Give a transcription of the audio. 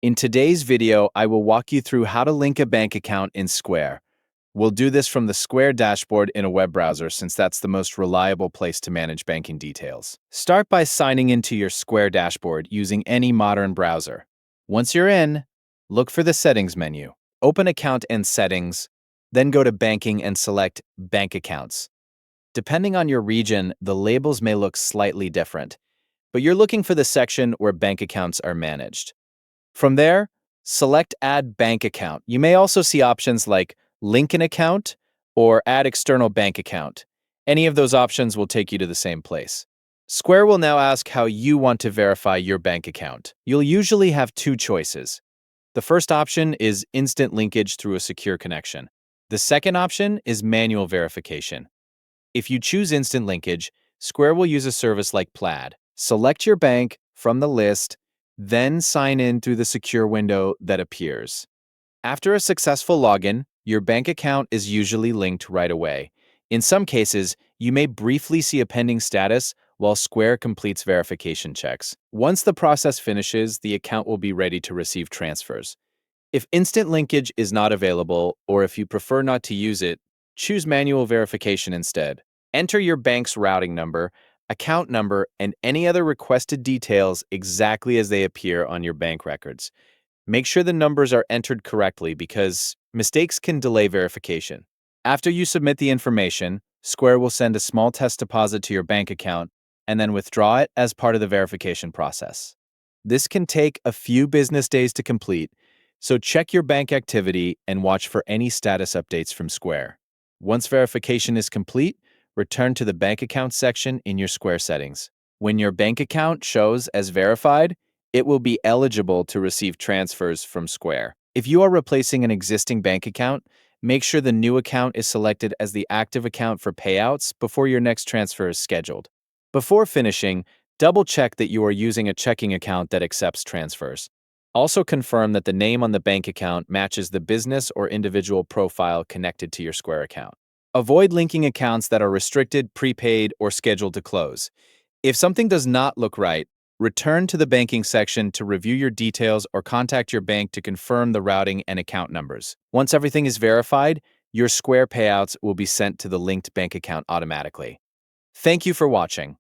In today's video, I will walk you through how to link a bank account in Square. We'll do this from the Square dashboard in a web browser since that's the most reliable place to manage banking details. Start by signing into your Square dashboard using any modern browser. Once you're in, look for the Settings menu. Open Account and Settings, then go to Banking and select Bank Accounts. Depending on your region, the labels may look slightly different, but you're looking for the section where bank accounts are managed. From there, select Add Bank Account. You may also see options like Link an Account or Add External Bank Account. Any of those options will take you to the same place. Square will now ask how you want to verify your bank account. You'll usually have two choices. The first option is instant linkage through a secure connection. The second option is manual verification. If you choose instant linkage, Square will use a service like Plaid. Select your bank from the list, then sign in through the secure window that appears. After a successful login, your bank account is usually linked right away. In some cases, you may briefly see a pending status while Square completes verification checks. Once the process finishes, the account will be ready to receive transfers. If instant linkage is not available, or if you prefer not to use it, choose manual verification instead. Enter your bank's routing number, account number, and any other requested details exactly as they appear on your bank records. Make sure the numbers are entered correctly because mistakes can delay verification. After you submit the information, Square will send a small test deposit to your bank account and then withdraw it as part of the verification process. This can take a few business days to complete, so check your bank activity and watch for any status updates from Square. Once verification is complete, return to the bank account section in your Square settings. When your bank account shows as verified, it will be eligible to receive transfers from Square. If you are replacing an existing bank account, make sure the new account is selected as the active account for payouts before your next transfer is scheduled. Before finishing, double-check that you are using a checking account that accepts transfers. Also confirm that the name on the bank account matches the business or individual profile connected to your Square account. Avoid linking accounts that are restricted, prepaid, or scheduled to close. If something does not look right, return to the banking section to review your details or contact your bank to confirm the routing and account numbers. Once everything is verified, your Square payouts will be sent to the linked bank account automatically. Thank you for watching.